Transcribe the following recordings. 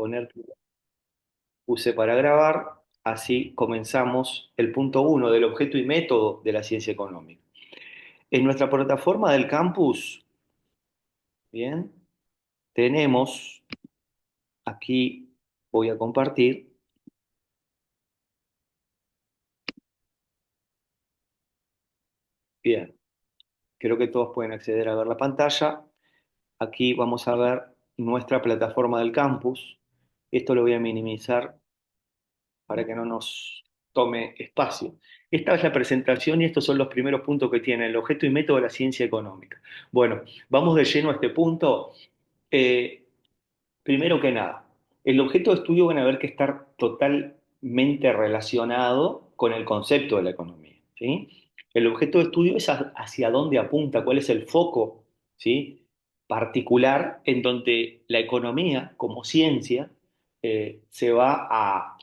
poner que puse para grabar, así comenzamos el punto uno del objeto y método de la ciencia económica. En nuestra plataforma del campus, bien, tenemos, aquí voy a compartir, bien, creo que todos pueden acceder a ver la pantalla. Aquí vamos a ver nuestra plataforma del campus. Esto lo voy a minimizar para que no nos tome espacio. Esta es la presentación y estos son los primeros puntos que tiene el objeto y método de la ciencia económica. Bueno, vamos de lleno a este punto. Eh, Primero que nada, el objeto de estudio van a ver que está totalmente relacionado con el concepto de la economía, ¿sí? El objeto de estudio es hacia dónde apunta, cuál es el foco, ¿sí? Particular en donde la economía como ciencia se va a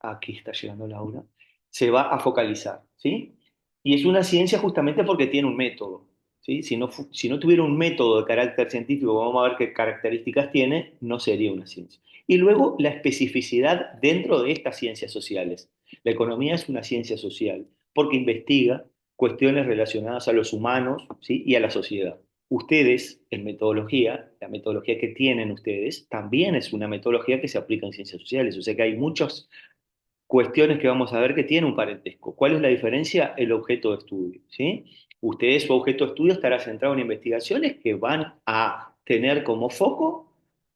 aquí está llegando Laura, se va a focalizar, ¿sí? Y es una ciencia justamente porque tiene un método, ¿sí? Si no tuviera un método de carácter científico, vamos a ver qué características tiene, no sería una ciencia. Y luego la especificidad dentro de estas ciencias sociales. La economía es una ciencia social porque investiga cuestiones relacionadas a los humanos, ¿sí? Y a la sociedad. Ustedes, en metodología, la metodología que tienen ustedes, también es una metodología que se aplica en ciencias sociales. O sea que hay muchos cuestiones que vamos a ver que tienen un parentesco. ¿Cuál es la diferencia? El objeto de estudio, ¿sí? Ustedes, su objeto de estudio estará centrado en investigaciones que van a tener como foco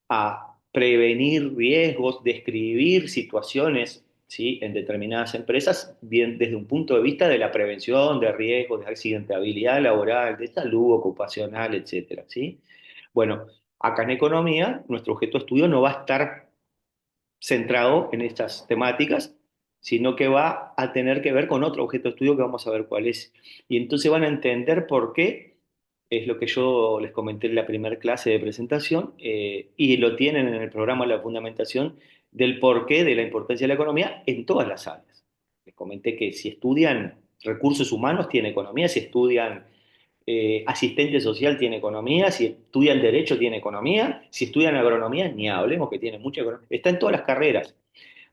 a prevenir riesgos, describir situaciones, ¿sí? En determinadas empresas, bien desde un punto de vista de la prevención de riesgos, de accidentabilidad laboral, de salud ocupacional, etcétera, ¿sí? Bueno, acá en economía, nuestro objeto de estudio no va a estar centrado en estas temáticas, sino que va a tener que ver con otro objeto de estudio que vamos a ver cuál es. Y entonces van a entender por qué, es lo que yo les comenté en la primera clase de presentación, y lo tienen en el programa La Fundamentación del porqué de la importancia de la economía en todas las áreas. Les comenté que si estudian recursos humanos, tiene economía, si estudian asistente social tiene economía, si estudian derecho tiene economía, si estudian agronomía, ni hablemos que tiene mucha economía. Está en todas las carreras,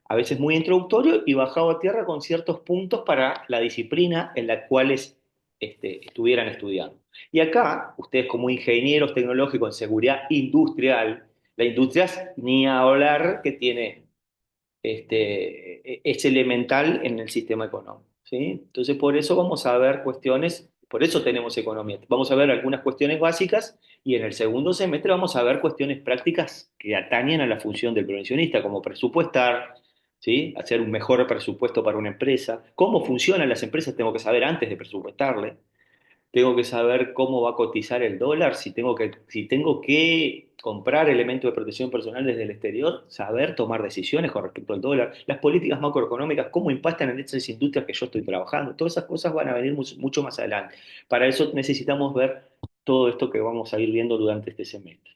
a veces muy introductorio y bajado a tierra con ciertos puntos para la disciplina en la cual estuvieran estudiando. Y acá, ustedes como ingenieros tecnológicos en seguridad industrial, la industria es ni hablar que tiene es elemental en el sistema económico, ¿sí? Entonces, por eso vamos a ver cuestiones, por eso tenemos economía. Vamos a ver algunas cuestiones básicas y en el segundo semestre vamos a ver cuestiones prácticas que atañen a la función del prevencionista, como presupuestar, ¿sí? Hacer un mejor presupuesto para una empresa. ¿Cómo funcionan las empresas? Tengo que saber antes de presupuestarle. Tengo que saber cómo va a cotizar el dólar, si tengo que comprar elementos de protección personal desde el exterior, saber tomar decisiones con respecto al dólar, las políticas macroeconómicas, cómo impactan en esas industrias que yo estoy trabajando. Todas esas cosas van a venir mucho más adelante. Para eso necesitamos ver todo esto que vamos a ir viendo durante este semestre.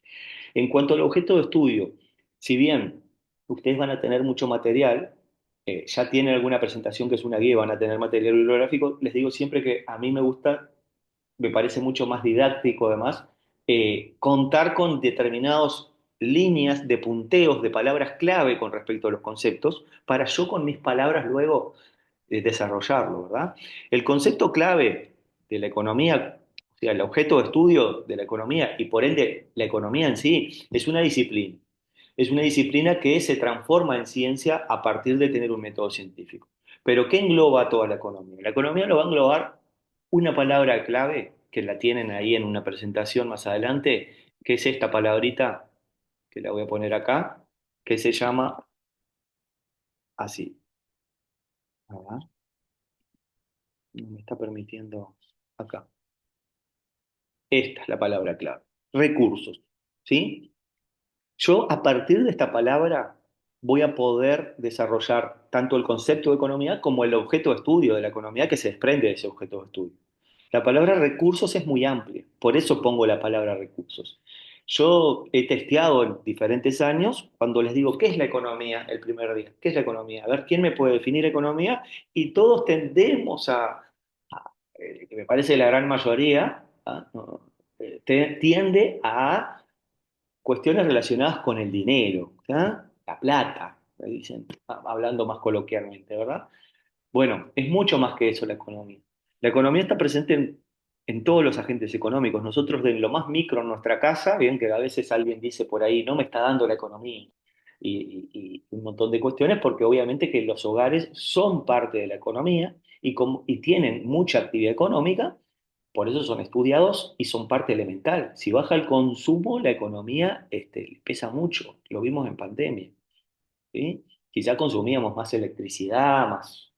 En cuanto al objeto de estudio, si bien ustedes van a tener mucho material, ya tienen alguna presentación que es una guía, van a tener material bibliográfico, les digo siempre que a mí me parece mucho más didáctico además, contar con determinadas líneas de punteos de palabras clave con respecto a los conceptos, para yo con mis palabras luego desarrollarlo, ¿verdad? El concepto clave de la economía, o sea, el objeto de estudio de la economía y por ende la economía en sí, es una disciplina. Es una disciplina que se transforma en ciencia a partir de tener un método científico. Pero ¿qué engloba toda la economía? La economía lo va a englobar una palabra clave que la tienen ahí en una presentación más adelante, que es esta palabrita, que la voy a poner acá, que se llama así. A ver, no me está permitiendo acá. Esta es la palabra clave. Recursos. ¿Sí? Yo a partir de esta palabra voy a poder desarrollar tanto el concepto de economía como el objeto de estudio de la economía que se desprende de ese objeto de estudio. La palabra recursos es muy amplia, por eso pongo la palabra recursos. Yo he testeado en diferentes años cuando les digo, ¿qué es la economía? El primer día, ¿qué es la economía? A ver, ¿quién me puede definir economía? Y todos tendemos que me parece la gran mayoría, ¿ah? No, tiende a cuestiones relacionadas con el dinero, ¿ah? La plata, me dicen, hablando más coloquialmente, ¿verdad? Bueno, es mucho más que eso la economía. La economía está presente en todos los agentes económicos. Nosotros de lo más micro en nuestra casa, bien que a veces alguien dice por ahí, no me está dando la economía, y un montón de cuestiones, porque obviamente que los hogares son parte de la economía y tienen mucha actividad económica, por eso son estudiados y son parte elemental. Si baja el consumo, la economía le pesa mucho. Lo vimos en pandemia. ¿Sí? Quizá consumíamos más electricidad,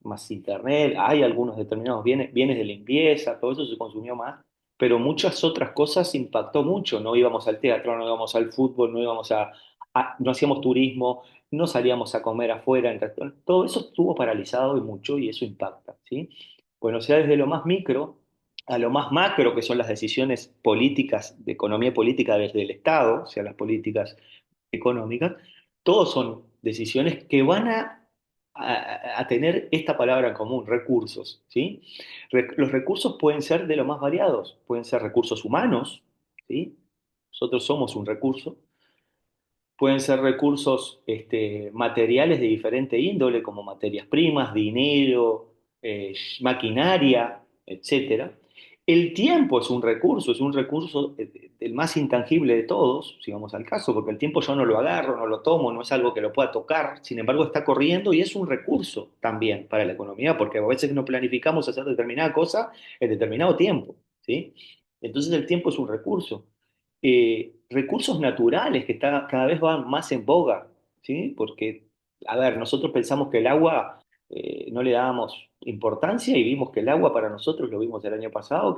más internet, hay algunos determinados bienes de limpieza, todo eso se consumió más, pero muchas otras cosas impactó mucho. No íbamos al teatro, no íbamos al fútbol, no hacíamos turismo, no salíamos a comer afuera en restaurantes. Todo eso estuvo paralizado y mucho y eso impacta, ¿sí? Bueno, o sea, desde lo más micro a lo más macro, que son las decisiones políticas, de economía política desde el Estado, o sea, las políticas económicas, todos son decisiones que van a tener esta palabra en común, recursos, ¿sí? Los recursos pueden ser de lo más variados, pueden ser recursos humanos, ¿sí? Nosotros somos un recurso, pueden ser recursos materiales de diferente índole, como materias primas, dinero, maquinaria, etcétera. El tiempo es un recurso el más intangible de todos, si vamos al caso, porque el tiempo yo no lo agarro, no lo tomo, no es algo que lo pueda tocar, sin embargo está corriendo y es un recurso también para la economía, porque a veces no planificamos hacer determinada cosa en determinado tiempo, ¿sí? Entonces el tiempo es un recurso recursos naturales que cada vez van más en boga, ¿sí? Porque, a ver, nosotros pensamos que el agua no le dábamos importancia y vimos que el agua para nosotros, lo vimos el año pasado,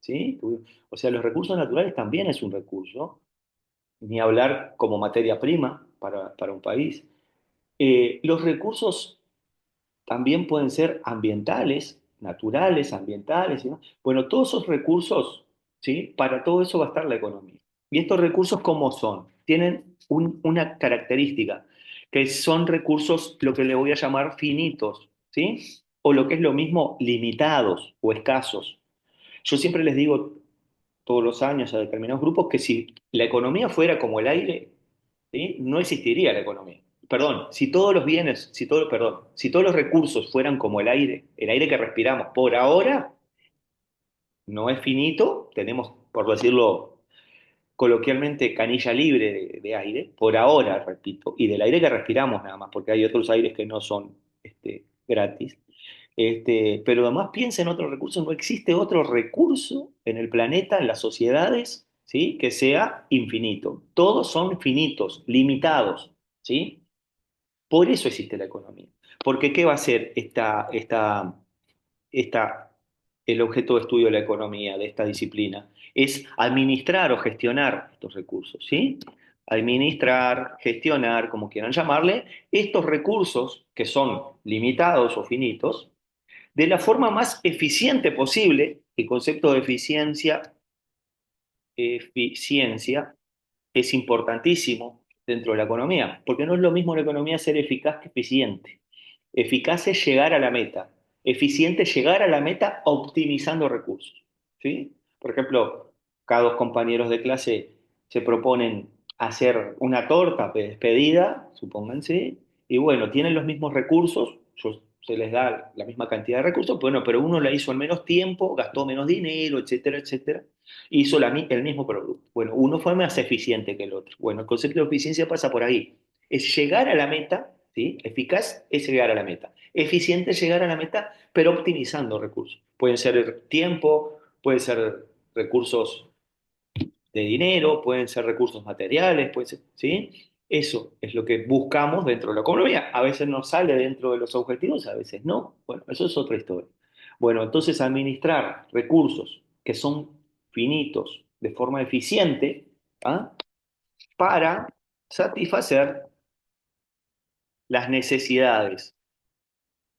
¿sí? O sea, los recursos naturales también es un recurso, ni hablar como materia prima para un país. Los recursos también pueden ser ambientales, naturales, ambientales, ¿no? Bueno, todos esos recursos, ¿sí? Para todo eso va a estar la economía. ¿Y estos recursos cómo son? Tienen una característica, que son recursos, lo que le voy a llamar finitos, ¿sí? O lo que es lo mismo, limitados o escasos. Yo siempre les digo todos los años a determinados grupos que si la economía fuera como el aire, ¿sí? No existiría la economía. Perdón, si todos los bienes, si todos los recursos fueran como el aire que respiramos, por ahora no es finito, tenemos, por decirlo coloquialmente, canilla libre de aire, por ahora, repito, y del aire que respiramos nada más, porque hay otros aires que no son gratis. Pero además piensa en otros recursos, no existe otro recurso en el planeta, en las sociedades, ¿sí? Que sea infinito. Todos son finitos, limitados, ¿sí? Por eso existe la economía. Porque ¿qué va a ser esta, el objeto de estudio de la economía, de esta disciplina? Es administrar o gestionar estos recursos, ¿sí? Administrar, gestionar, como quieran llamarle, estos recursos que son limitados o finitos, de la forma más eficiente posible. El concepto de eficiencia es importantísimo dentro de la economía, porque no es lo mismo la economía ser eficaz que eficiente. Eficaz es llegar a la meta, eficiente es llegar a la meta optimizando recursos, ¿sí? Por ejemplo, cada dos compañeros de clase se proponen hacer una torta de despedida, supónganse, y bueno, tienen los mismos recursos, se les da la misma cantidad de recursos, bueno, pero uno la hizo en menos tiempo, gastó menos dinero, etcétera, etcétera, hizo el mismo producto. Bueno, uno fue más eficiente que el otro. Bueno, el concepto de eficiencia pasa por ahí. Es llegar a la meta, ¿sí? Eficaz es llegar a la meta. Eficiente es llegar a la meta, pero optimizando recursos. Pueden ser tiempo, pueden ser recursos de dinero, pueden ser recursos materiales, pueden ser, ¿sí? Eso es lo que buscamos dentro de la economía. A veces nos sale dentro de los objetivos, a veces no. Bueno, eso es otra historia. Bueno, entonces administrar recursos que son finitos de forma eficiente, ¿ah? Para satisfacer las necesidades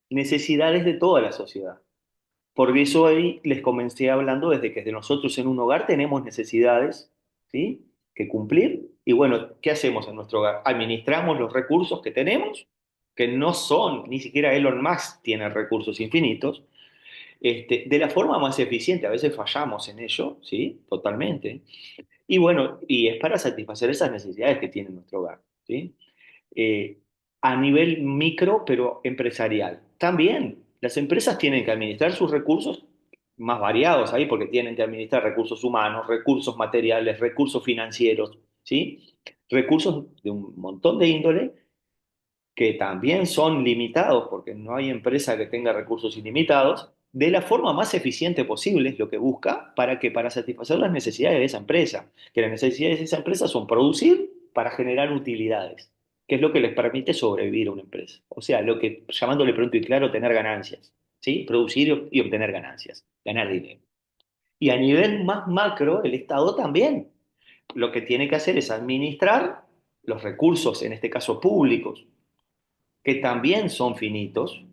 de toda la sociedad. Por eso ahí les comencé hablando desde que de nosotros en un hogar tenemos necesidades, ¿sí? Que cumplir. Y bueno, ¿qué hacemos en nuestro hogar? Administramos los recursos que tenemos, que no son, ni siquiera Elon Musk tiene recursos infinitos, de la forma más eficiente. A veces fallamos en ello, ¿sí? Totalmente. Y bueno, y es para satisfacer esas necesidades que tiene nuestro hogar, ¿sí? Eh, a nivel micro, pero empresarial. También las empresas tienen que administrar sus recursos más variados ahí, porque tienen que administrar recursos humanos, recursos materiales, recursos financieros, ¿sí? Recursos de un montón de índole que también son limitados, porque no hay empresa que tenga recursos ilimitados, de la forma más eficiente posible, es lo que busca, para satisfacer las necesidades de esa empresa. Que las necesidades de esa empresa son producir para generar utilidades, que es lo que les permite sobrevivir a una empresa. O sea, lo que, llamándole pronto y claro, tener ganancias, ¿sí? Producir y obtener ganancias, ganar dinero. Y a nivel más macro, el Estado también. Lo que tiene que hacer es administrar los recursos, en este caso públicos, que también son finitos,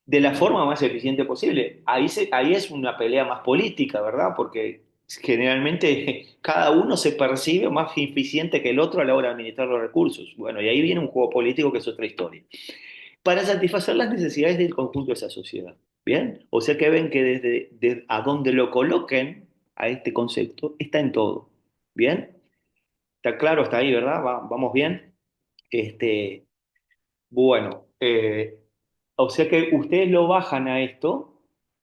de la forma más eficiente posible. Ahí es una pelea más política, ¿verdad? Porque generalmente cada uno se percibe más eficiente que el otro a la hora de administrar los recursos. Bueno, y ahí viene un juego político que es otra historia. Para satisfacer las necesidades del conjunto de esa sociedad. ¿Bien? O sea que ven que desde a donde lo coloquen a este concepto, está en todo. ¿Bien? Está claro, está ahí, ¿verdad? Vamos bien. Este, bueno, o sea que ustedes lo bajan a esto,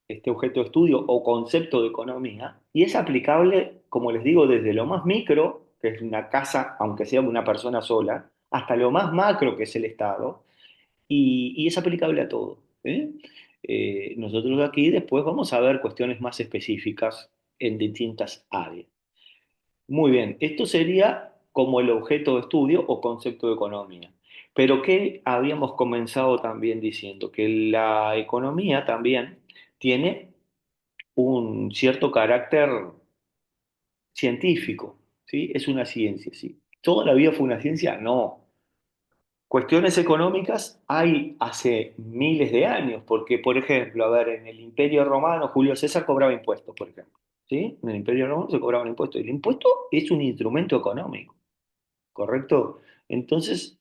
este objeto de estudio o concepto de economía, y es aplicable, como les digo, desde lo más micro, que es una casa, aunque sea de una persona sola, hasta lo más macro, que es el Estado, y es aplicable a todo. ¿Eh? Nosotros aquí después vamos a ver cuestiones más específicas en distintas áreas. Muy bien, esto sería como el objeto de estudio o concepto de economía. Pero ¿qué habíamos comenzado también diciendo? Que la economía también tiene un cierto carácter científico, ¿sí? Es una ciencia, ¿sí? ¿Toda la vida fue una ciencia? No. Cuestiones económicas hay hace miles de años, porque, por ejemplo, a ver, en el Imperio Romano, Julio César cobraba impuestos, por ejemplo, ¿sí? En el Imperio Romano se cobraban impuestos. El impuesto es un instrumento económico. ¿Correcto? Entonces,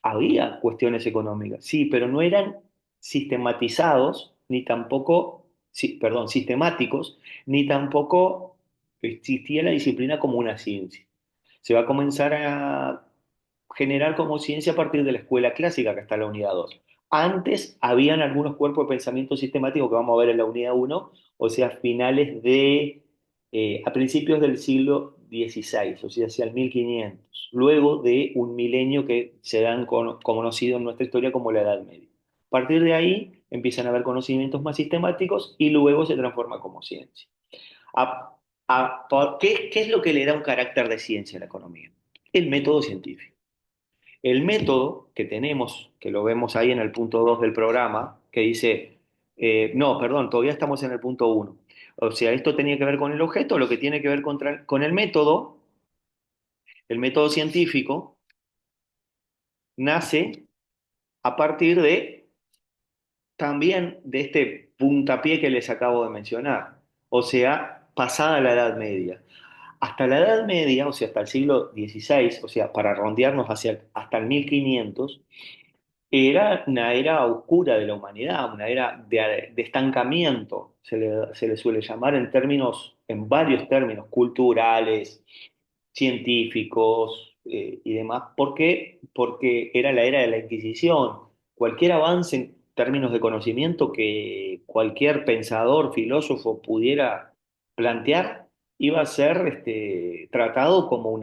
había cuestiones económicas, sí, pero no eran sistematizados, ni tampoco, sí, perdón, sistemáticos, ni tampoco existía la disciplina como una ciencia. Se va a comenzar a generar como ciencia a partir de la escuela clásica, que está en la unidad 2. Antes habían algunos cuerpos de pensamiento sistemático que vamos a ver en la unidad uno, o sea, a principios del siglo XVI, o sea, hacia el 1500, luego de un milenio que se dan conocido en nuestra historia como la Edad Media. A partir de ahí empiezan a haber conocimientos más sistemáticos y luego se transforma como ciencia. ¿Qué es lo que le da un carácter de ciencia a la economía? El método científico. El método que tenemos, que lo vemos ahí en el punto 2 del programa, que dice, no, perdón, todavía estamos en el punto uno. O sea, esto tenía que ver con el objeto, lo que tiene que ver con el método científico nace a partir de también de este puntapié que les acabo de mencionar, o sea, pasada la Edad Media. Hasta la Edad Media, o sea, hasta el siglo XVI, o sea, para rondearnos hasta el 1500, era una era oscura de la humanidad, una era de estancamiento, se le suele llamar en varios términos, culturales, científicos y demás. ¿Por qué? Porque era la era de la Inquisición. Cualquier avance en términos de conocimiento que cualquier pensador, filósofo pudiera plantear, iba a ser tratado como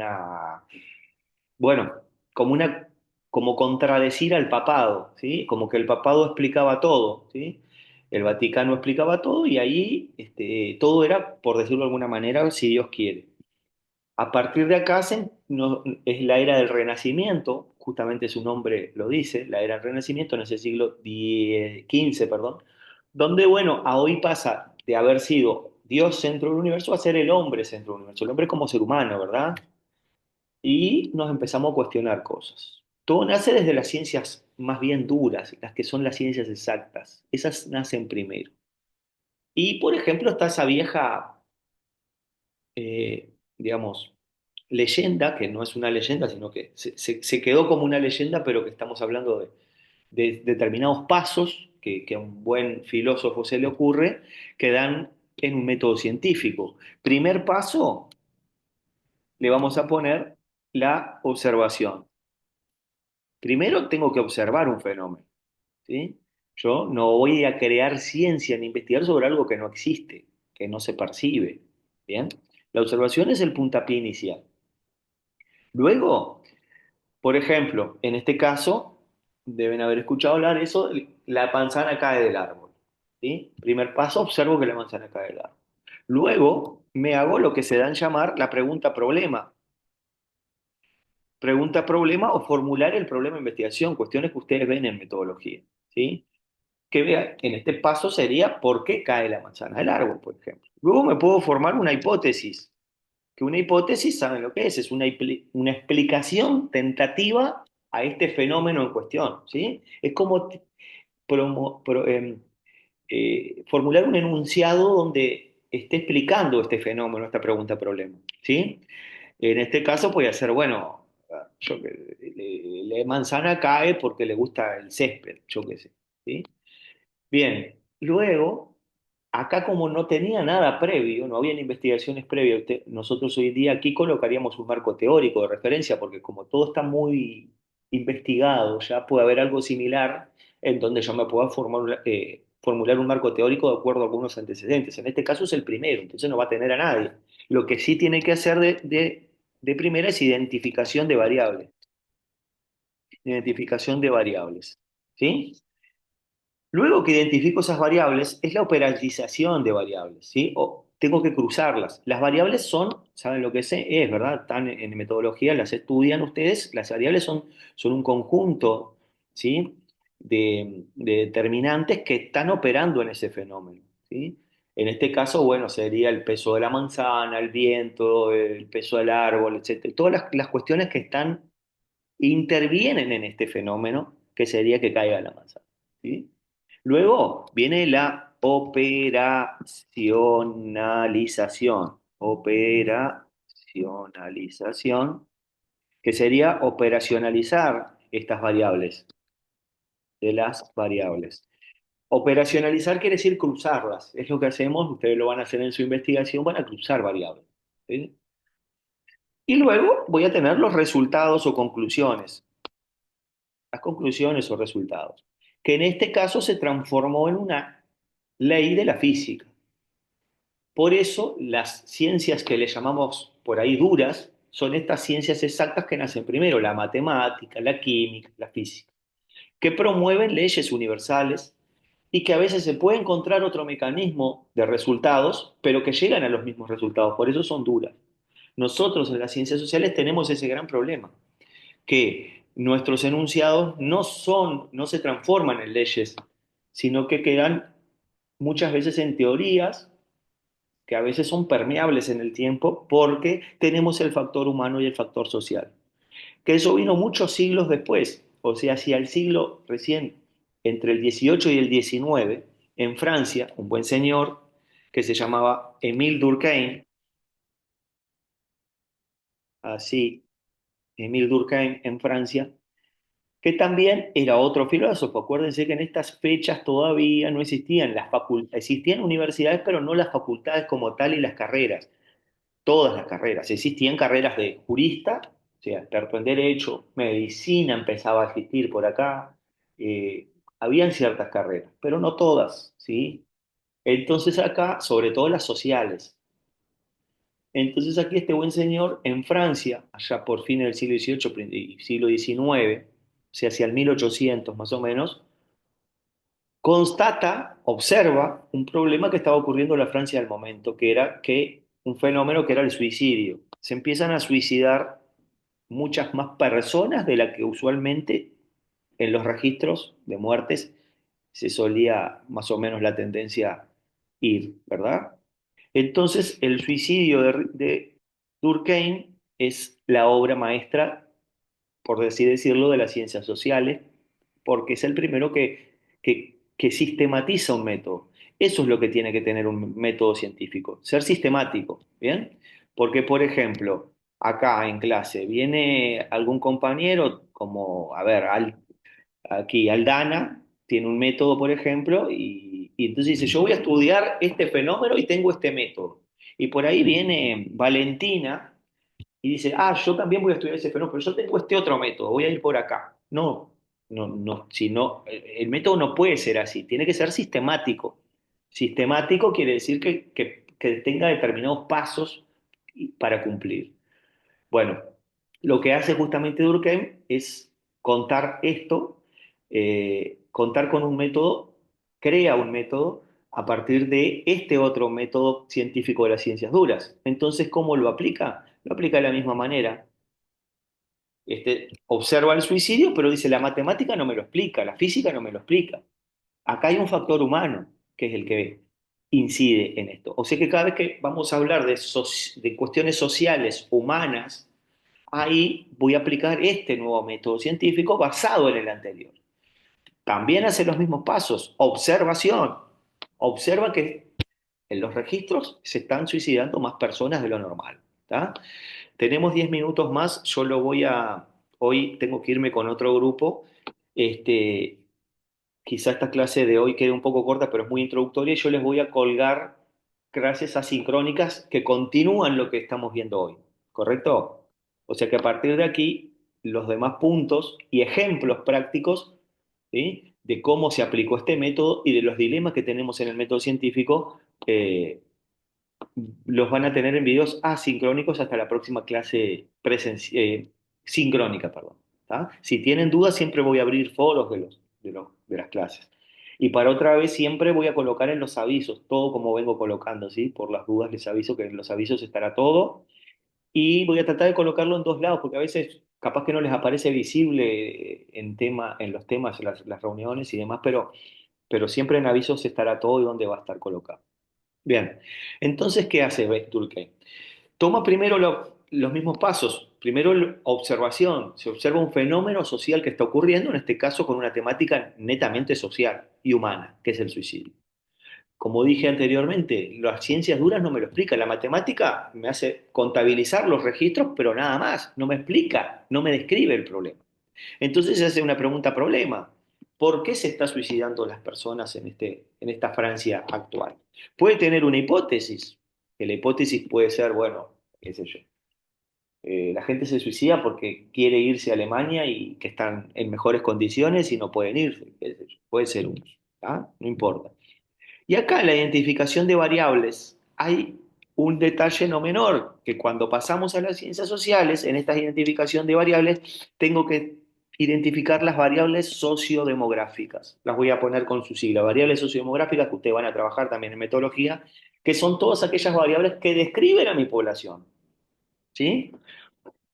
bueno, como como contradecir al papado, ¿sí? Como que el papado explicaba todo, ¿sí? El Vaticano explicaba todo y ahí todo era, por decirlo de alguna manera, si Dios quiere. A partir de acá es la era del Renacimiento, justamente su nombre lo dice, la era del Renacimiento en ese siglo XV, perdón, donde, bueno, a hoy pasa de haber sido Dios centro del universo a ser el hombre centro del universo, el hombre como ser humano, ¿verdad? Y nos empezamos a cuestionar cosas. Todo nace desde las ciencias más bien duras, las que son las ciencias exactas. Esas nacen primero. Y, por ejemplo, está esa vieja, digamos, leyenda, que no es una leyenda, sino que se quedó como una leyenda, pero que estamos hablando de determinados pasos que a un buen filósofo se le ocurre, que dan en un método científico. Primer paso, le vamos a poner la observación. Primero tengo que observar un fenómeno, ¿sí? Yo no voy a crear ciencia ni investigar sobre algo que no existe, que no se percibe, ¿bien? La observación es el puntapié inicial. Luego, por ejemplo, en este caso, deben haber escuchado hablar eso, la manzana cae del árbol, ¿sí? Primer paso, observo que la manzana cae del árbol. Luego, me hago lo que se da en llamar la pregunta-problema. Pregunta-problema o formular el problema de investigación, cuestiones que ustedes ven en metodología, ¿sí? Que vea, en este paso sería por qué cae la manzana del árbol, por ejemplo. Luego me puedo formar una hipótesis, que una hipótesis, ¿saben lo que es? Es una explicación tentativa a este fenómeno en cuestión, ¿sí? Es como formular un enunciado donde esté explicando este fenómeno, esta pregunta-problema, ¿sí? En este caso puede ser, bueno, la manzana cae porque le gusta el césped, yo qué sé, ¿sí? Bien, luego, acá como no tenía nada previo, no habían investigaciones previas, nosotros hoy en día aquí colocaríamos un marco teórico de referencia, porque como todo está muy investigado, ya puede haber algo similar en donde yo me pueda formular un marco teórico de acuerdo a algunos antecedentes. En este caso es el primero, entonces no va a tener a nadie. Lo que sí tiene que hacer de primera es identificación de variables, ¿sí? Luego que identifico esas variables, es la operacionalización de variables, ¿sí? O tengo que cruzarlas. Las variables son, ¿saben lo que es, verdad? Están en metodología, las estudian ustedes. Las variables son un conjunto, ¿sí? De determinantes que están operando en ese fenómeno, ¿sí? En este caso, bueno, sería el peso de la manzana, el viento, el peso del árbol, etcétera. Todas las cuestiones que intervienen en este fenómeno, que sería que caiga la manzana, ¿sí? Luego viene la operacionalización. Operacionalización, que sería operacionalizar estas variables, de las variables. Operacionalizar quiere decir cruzarlas. Es lo que hacemos, ustedes lo van a hacer en su investigación, van a cruzar variables, ¿sí? Y luego voy a tener los resultados o conclusiones. Las conclusiones o resultados, que en este caso se transformó en una ley de la física. Por eso las ciencias que le llamamos por ahí duras son estas ciencias exactas que nacen primero, la matemática, la química, la física, que promueven leyes universales y que a veces se puede encontrar otro mecanismo de resultados, pero que llegan a los mismos resultados, por eso son duras. Nosotros en las ciencias sociales tenemos ese gran problema, que nuestros enunciados no se transforman en leyes, sino que quedan muchas veces en teorías que a veces son permeables en el tiempo porque tenemos el factor humano y el factor social. Que eso vino muchos siglos después, o sea, hacia el siglo recién, entre el 18 y el 19, en Francia, un buen señor que se llamaba Émile Durkheim, así, Émile Durkheim en Francia, que también era otro filósofo. Acuérdense que en estas fechas todavía no existían las facultades, existían universidades, pero no las facultades como tal y las carreras, todas las carreras. Existían carreras de jurista, o sea, experto en derecho, medicina empezaba a existir por acá, habían ciertas carreras, pero no todas, ¿sí? Entonces acá, sobre todo las sociales. Entonces aquí este buen señor en Francia, allá por fin del siglo XVIII y siglo XIX, o sea, hacia el 1800 más o menos, constata, observa un problema que estaba ocurriendo en la Francia del momento, que era que un fenómeno que era el suicidio. Se empiezan a suicidar muchas más personas de las que usualmente en los registros de muertes se solía más o menos la tendencia ir, ¿verdad? Entonces, el suicidio de Durkheim es la obra maestra, por así decirlo, de las ciencias sociales, porque es el primero que sistematiza un método. Eso es lo que tiene que tener un método científico, ser sistemático, ¿bien? Porque, por ejemplo, acá en clase viene algún compañero como, a ver, aquí Aldana tiene un método, por ejemplo, y entonces dice, yo voy a estudiar este fenómeno y tengo este método. Y por ahí viene Valentina y dice, ah, yo también voy a estudiar ese fenómeno, pero yo tengo este otro método, voy a ir por acá. No, no, si no, el método no puede ser así, tiene que ser sistemático. Sistemático quiere decir que tenga determinados pasos para cumplir. Bueno, lo que hace justamente Durkheim es contar esto, contar con un método, crea un método a partir de este otro método científico de las ciencias duras. Entonces, ¿cómo lo aplica? Lo aplica de la misma manera. Observa el suicidio, pero dice, la matemática no me lo explica, la física no me lo explica. Acá hay un factor humano que es el que incide en esto. O sea que cada vez que vamos a hablar de cuestiones sociales, humanas, ahí voy a aplicar este nuevo método científico basado en el anterior. También hace los mismos pasos. Observación. Observa que en los registros se están suicidando más personas de lo normal. ¿Tá? Tenemos 10 minutos más. Yo lo voy a... Hoy tengo que irme con otro grupo. Este, quizá esta clase de hoy quede un poco corta, pero es muy introductoria. Y yo les voy a colgar clases asincrónicas que continúan lo que estamos viendo hoy. ¿Correcto? O sea que a partir de aquí, los demás puntos y ejemplos prácticos, ¿sí?, de cómo se aplicó este método y de los dilemas que tenemos en el método científico, los van a tener en videos asincrónicos hasta la próxima clase sincrónica, perdón. ¿Tá? Si tienen dudas, siempre voy a abrir foros de las clases. Y para otra vez, siempre voy a colocar en los avisos, todo como vengo colocando, ¿sí? Por las dudas les aviso que en los avisos estará todo. Y voy a tratar de colocarlo en dos lados, porque a veces capaz que no les aparece visible en los temas, las reuniones y demás, pero siempre en avisos estará todo y dónde va a estar colocado. Bien, entonces, ¿qué hace Durkheim? Toma primero los mismos pasos. Primero, observación. Se observa un fenómeno social que está ocurriendo, en este caso con una temática netamente social y humana, que es el suicidio. Como dije anteriormente, las ciencias duras no me lo explican. La matemática me hace contabilizar los registros, pero nada más. No me explica, no me describe el problema. Entonces se hace una pregunta problema. ¿Por qué se está suicidando las personas en esta Francia actual? Puede tener una hipótesis, que la hipótesis puede ser, bueno, qué sé yo, la gente se suicida porque quiere irse a Alemania y que están en mejores condiciones y no pueden irse, qué sé yo. Puede ser uno, ¿ah? No importa. Y acá en la identificación de variables hay un detalle no menor, que cuando pasamos a las ciencias sociales, en esta identificación de variables, tengo que identificar las variables sociodemográficas. Las voy a poner con su sigla, variables sociodemográficas, que ustedes van a trabajar también en metodología, que son todas aquellas variables que describen a mi población. ¿Sí?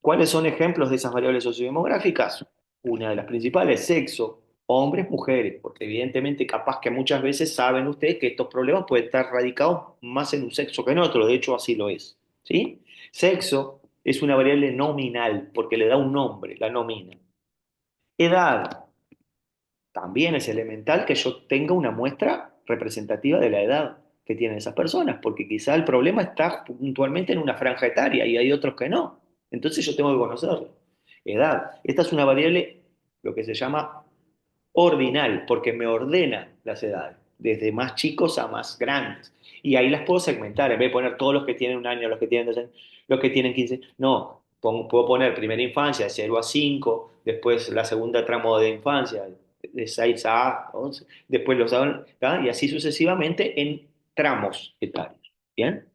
¿Cuáles son ejemplos de esas variables sociodemográficas? Una de las principales, sexo, hombres, mujeres, porque evidentemente capaz que muchas veces saben ustedes que estos problemas pueden estar radicados más en un sexo que en otro, de hecho así lo es. ¿Sí? Sexo es una variable nominal, porque le da un nombre, la nomina. Edad, también es elemental que yo tenga una muestra representativa de la edad que tienen esas personas, porque quizá el problema está puntualmente en una franja etaria y hay otros que no. Entonces yo tengo que conocerlo. Edad. Esta es una variable, lo que se llama ordinal, porque me ordena las edades, desde más chicos a más grandes. Y ahí las puedo segmentar, en vez de poner todos los que tienen un año, los que tienen 2 años, los que tienen 15. No, puedo poner primera infancia de 0 a 5, después la segunda tramo de infancia de 6 a 11, después los adultos, y así sucesivamente en tramos etarios. ¿Bien?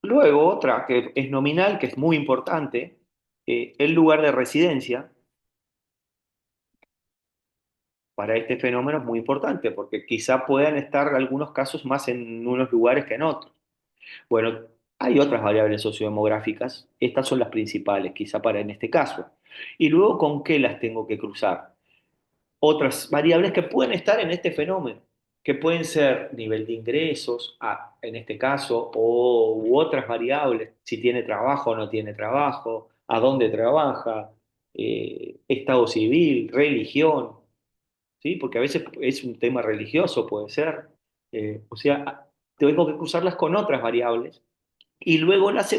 Luego otra que es nominal, que es muy importante, el lugar de residencia para este fenómeno es muy importante, porque quizá puedan estar algunos casos más en unos lugares que en otros. Bueno, hay otras variables sociodemográficas, estas son las principales, quizá para en este caso. Y luego, ¿con qué las tengo que cruzar? Otras variables que pueden estar en este fenómeno, que pueden ser nivel de ingresos, en este caso, u otras variables, si tiene trabajo o no tiene trabajo, a dónde trabaja, estado civil, religión, ¿sí? Porque a veces es un tema religioso, puede ser. O sea, tengo que cruzarlas con otras variables y luego las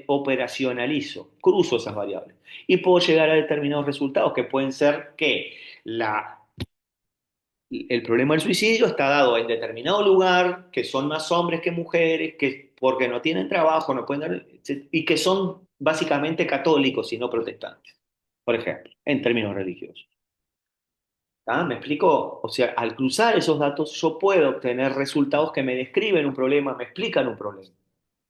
operacionalizo, cruzo esas variables y puedo llegar a determinados resultados que pueden ser que el problema del suicidio está dado en determinado lugar, que son más hombres que mujeres, que porque no tienen trabajo, no pueden y que son básicamente católicos y no protestantes, por ejemplo, en términos religiosos. ¿Ah? ¿Me explico? O sea, al cruzar esos datos yo puedo obtener resultados que me describen un problema, me explican un problema.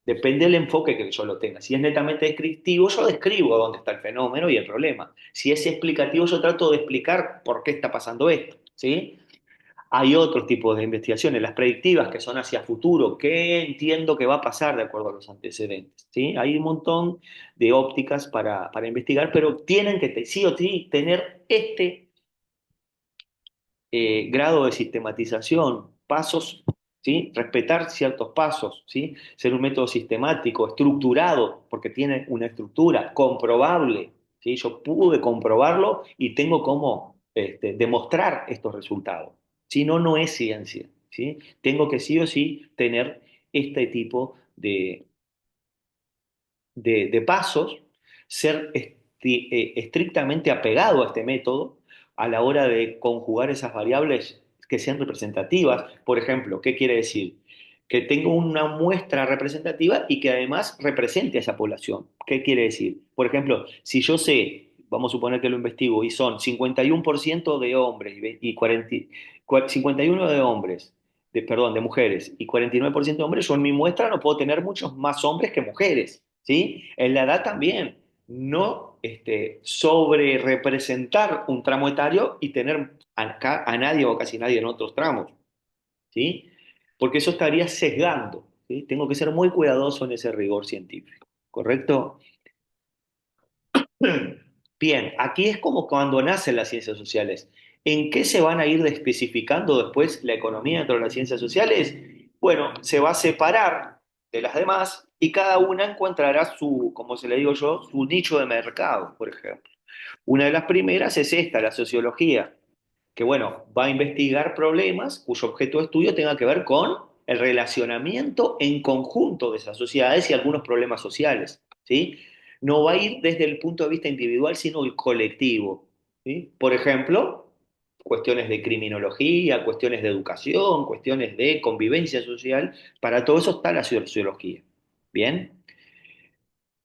Depende del enfoque que yo lo tenga. Si es netamente descriptivo, yo describo dónde está el fenómeno y el problema. Si es explicativo, yo trato de explicar por qué está pasando esto, ¿sí? Hay otros tipos de investigaciones, las predictivas, que son hacia futuro, qué entiendo que va a pasar de acuerdo a los antecedentes, ¿sí? Hay un montón de ópticas para investigar, pero tienen que sí o sí tener este grado de sistematización, pasos, ¿sí? Respetar ciertos pasos, ¿sí? Ser un método sistemático, estructurado, porque tiene una estructura comprobable, ¿sí? Yo pude comprobarlo y tengo cómo demostrar estos resultados. Si no, no es ciencia, ¿sí? Tengo que sí o sí tener este tipo de pasos, ser estrictamente apegado a este método a la hora de conjugar esas variables que sean representativas. Por ejemplo, ¿qué quiere decir? Que tengo una muestra representativa y que además represente a esa población. ¿Qué quiere decir? Por ejemplo, si yo sé, vamos a suponer que lo investigo, y son 51% de hombres y 51 de hombres, perdón, de mujeres y 49% de hombres, yo en mi muestra no puedo tener muchos más hombres que mujeres, ¿sí? En la edad también, no sobre representar un tramo etario y tener a nadie o casi nadie en otros tramos, ¿sí? Porque eso estaría sesgando, ¿sí? Tengo que ser muy cuidadoso en ese rigor científico, ¿correcto? Bien, aquí es como cuando nacen las ciencias sociales. ¿En qué se van a ir especificando después la economía dentro de las ciencias sociales? Bueno, se va a separar de las demás y cada una encontrará su, como se le digo yo, su nicho de mercado, por ejemplo. Una de las primeras es esta, la sociología, que bueno, va a investigar problemas cuyo objeto de estudio tenga que ver con el relacionamiento en conjunto de esas sociedades y algunos problemas sociales, ¿sí? No va a ir desde el punto de vista individual, sino el colectivo, ¿sí? Por ejemplo, cuestiones de criminología, cuestiones de educación, cuestiones de convivencia social, para todo eso está la sociología, ¿bien?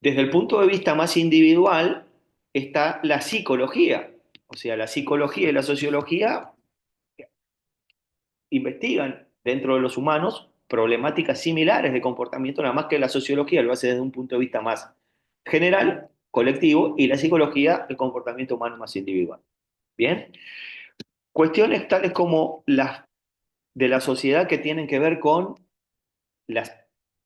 Desde el punto de vista más individual está la psicología, o sea, la psicología y la sociología investigan dentro de los humanos problemáticas similares de comportamiento, nada más que la sociología lo hace desde un punto de vista más general, colectivo, y la psicología el comportamiento humano más individual. Bien, cuestiones tales como las de la sociedad que tienen que ver con la,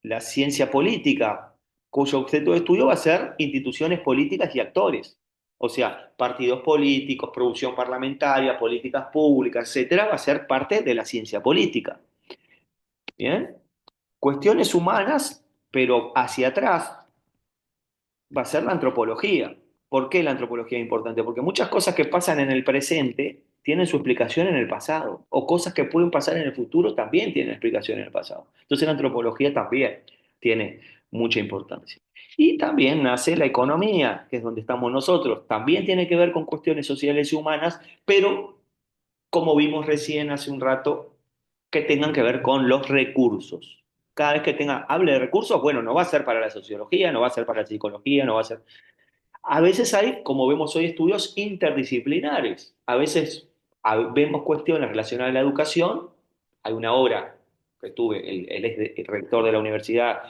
la ciencia política, cuyo objeto de estudio va a ser instituciones políticas y actores. O sea, partidos políticos, producción parlamentaria, políticas públicas, etcétera, va a ser parte de la ciencia política. ¿Bien? Cuestiones humanas, pero hacia atrás va a ser la antropología. ¿Por qué la antropología es importante? Porque muchas cosas que pasan en el presente tienen su explicación en el pasado, o cosas que pueden pasar en el futuro también tienen explicación en el pasado. Entonces la antropología también tiene mucha importancia. Y también nace la economía, que es donde estamos nosotros. También tiene que ver con cuestiones sociales y humanas, pero como vimos recién hace un rato, que tengan que ver con los recursos. Cada vez que hable de recursos, bueno, no va a ser para la sociología, no va a ser para la psicología, no va a ser... A veces hay, como vemos hoy, estudios interdisciplinares. A veces vemos cuestiones relacionadas a la educación. Hay una obra que tuve, el rector de la universidad,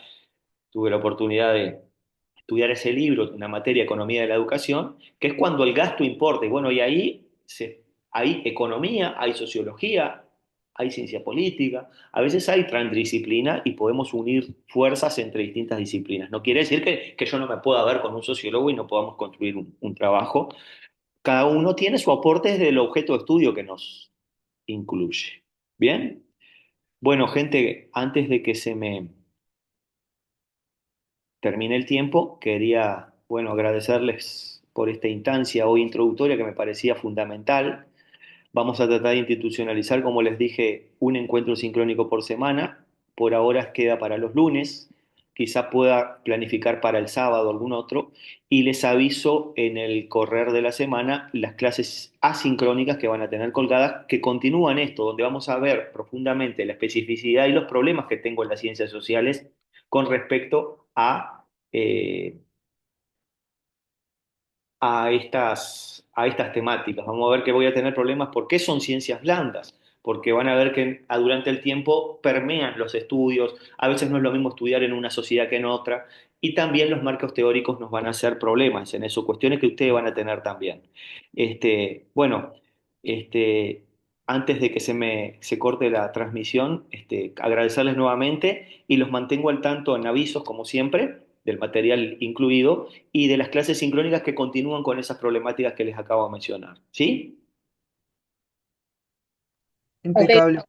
tuve la oportunidad de estudiar ese libro, una materia, Economía de la Educación, que es cuando el gasto importa. Y bueno, y ahí hay economía, hay sociología, hay ciencia política, a veces hay transdisciplina y podemos unir fuerzas entre distintas disciplinas. No quiere decir que yo no me pueda ver con un sociólogo y no podamos construir un trabajo. Cada uno tiene su aporte desde el objeto de estudio que nos incluye. ¿Bien? Bueno, gente, antes de que se me termine el tiempo, quería, bueno, agradecerles por esta instancia hoy introductoria que me parecía fundamental. Vamos a tratar de institucionalizar, como les dije, un encuentro sincrónico por semana. Por ahora queda para los lunes. Quizá pueda planificar para el sábado algún otro. Y les aviso en el correr de la semana las clases asincrónicas que van a tener colgadas, que continúan esto, donde vamos a ver profundamente la especificidad y los problemas que tengo en las ciencias sociales con respecto eh, a estas temáticas. Vamos a ver que voy a tener problemas. ¿Por qué son ciencias blandas? Porque van a ver que durante el tiempo permean los estudios, a veces no es lo mismo estudiar en una sociedad que en otra, y también los marcos teóricos nos van a hacer problemas en eso, cuestiones que ustedes van a tener también. Bueno, este, antes de que se corte la transmisión, agradecerles nuevamente y los mantengo al tanto en avisos, como siempre, del material incluido y de las clases sincrónicas que continúan con esas problemáticas que les acabo de mencionar. ¿Sí? Ok, Impecable.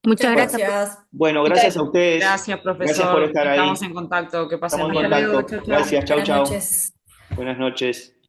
muchas gracias, Gracias. Bueno, gracias a ustedes. Gracias, Gracias por profesor. estar Estamos ahí. en contacto. Que Estamos pasen en Hasta bien. luego. contacto. Chau, chau. Gracias. Chau, Buenas chau. noches. Buenas noches.